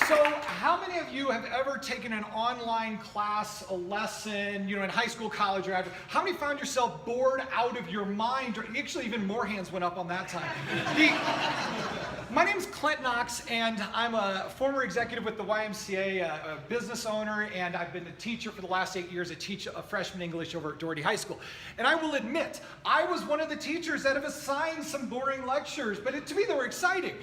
So how many of you have ever taken an online class, a lesson, in high school, college, or after? How many found yourself bored out of your mind? Or actually, even more hands went up on that time. My name's Clint Knox, and I'm a former executive with the YMCA, a business owner, and I've been a teacher for the last 8 years. I teach a freshman English over at Doherty High School. And I will admit, I was one of the teachers that have assigned some boring lectures, but to me they were exciting.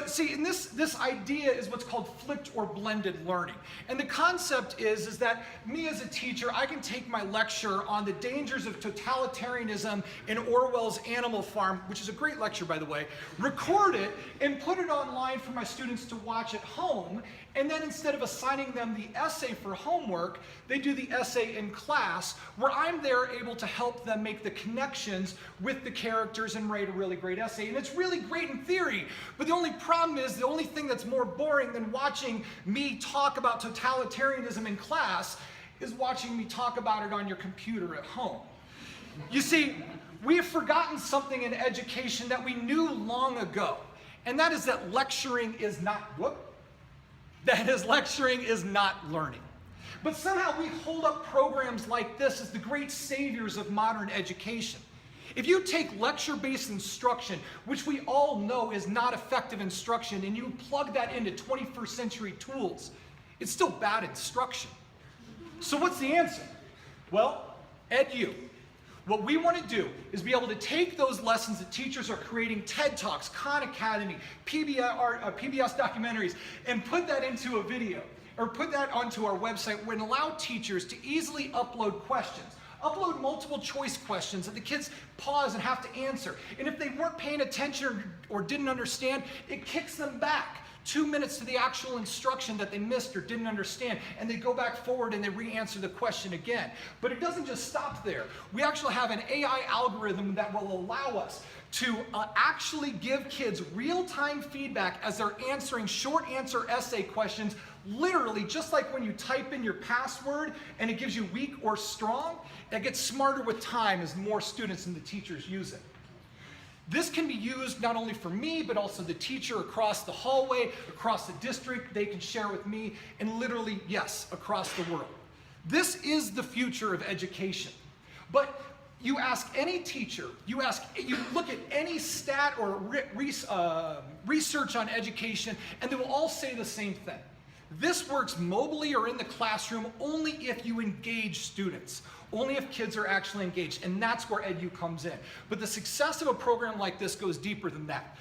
See, and this idea is what's called flipped or blended learning. And the concept is that me as a teacher, I can take my lecture on the dangers of totalitarianism in Orwell's Animal Farm, which is a great lecture, by the way, record it, and put it online for my students to watch at home, and then instead of assigning them the essay for homework, they do the essay in class, where I'm there able to help them make the connections with the characters and write a really great essay. And it's really great in theory, but the only problem is, the only thing that's more boring than watching me talk about totalitarianism in class is watching me talk about it on your computer at home. You see, we have forgotten something in education that we knew long ago. And that is that lecturing is not learning. But somehow we hold up programs like this as the great saviors of modern education. If you take lecture-based instruction, which we all know is not effective instruction, and you plug that into 21st century tools, it's still bad instruction. So what's the answer? Well, EdU. What we want to do is be able to take those lessons that teachers are creating, TED Talks, Khan Academy, PBS documentaries, and put that into a video, or put that onto our website, and allow teachers to easily upload questions. Upload multiple choice questions that the kids pause and have to answer. And if they weren't paying attention or didn't understand, it kicks them back 2 minutes to the actual instruction that they missed or didn't understand, and they go back forward and they re-answer the question again. But it doesn't just stop there. We actually have an AI algorithm that will allow us to actually give kids real-time feedback as they're answering short answer essay questions, literally just like when you type in your password and it gives you weak or strong. It gets smarter with time as more students and the teachers use it. This can be used not only for me, but also the teacher across the hallway, across the district. They can share with me, and literally, yes, across the world. This is the future of education. But you ask any teacher, you look at any stat or research on education, and they will all say the same thing. This works mobily or in the classroom only if you engage students, only if kids are actually engaged, and that's where EdU comes in. But the success of a program like this goes deeper than that.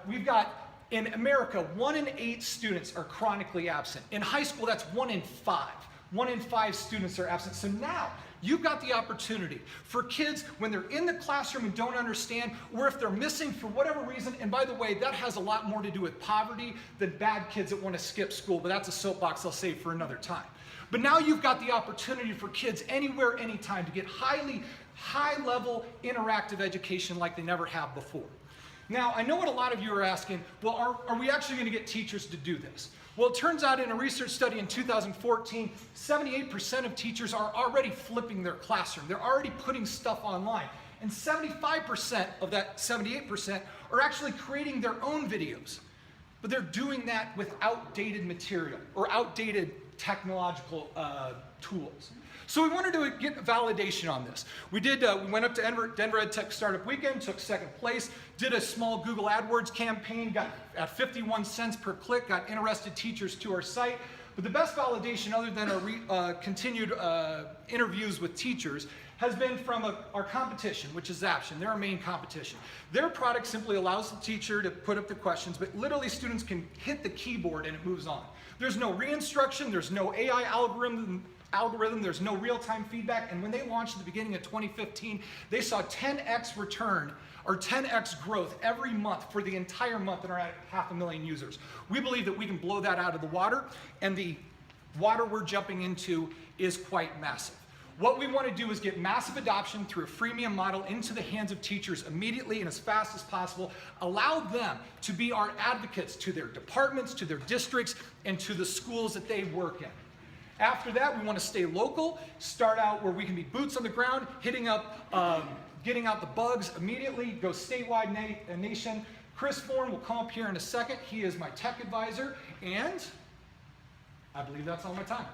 We've got, in America, 1 in 8 students are chronically absent. In high school, that's 1 in 5. 1 in 5 students are absent. So now, you've got the opportunity for kids when they're in the classroom and don't understand, or if they're missing for whatever reason, and by the way, that has a lot more to do with poverty than bad kids that want to skip school, but that's a soapbox I'll save for another time. But now you've got the opportunity for kids anywhere, anytime to get high-level interactive education like they never have before. Now, I know what a lot of you are asking, well, are we actually going to get teachers to do this? Well, it turns out in a research study in 2014, 78% of teachers are already flipping their classroom. They're already putting stuff online. And 75% of that 78% are actually creating their own videos. But they're doing that with outdated material or outdated technological tools. So we wanted to get validation on this. We went up to Denver Ed Tech Startup Weekend, took 2nd place, did a small Google AdWords campaign, got at 51 cents per click, got interested teachers to our site. But the best validation, other than our continued interviews with teachers, has been from our competition, which is Zaption. They're our main competition. Their product simply allows the teacher to put up the questions, but literally students can hit the keyboard and it moves on. There's no re-instruction, there's no AI algorithm, there's no real-time feedback, and when they launched at the beginning of 2015, they saw 10x return, or 10x growth every month for the entire month, and are at 500,000 users. We believe that we can blow that out of the water, and the water we're jumping into is quite massive. What we want to do is get massive adoption through a freemium model into the hands of teachers immediately and as fast as possible, allow them to be our advocates to their departments, to their districts, and to the schools that they work in. After that, we want to stay local, start out where we can be boots on the ground, hitting up, getting out the bugs immediately, go statewide nation, Chris Bourne will come up here in a second. He is my tech advisor, and I believe that's all my time.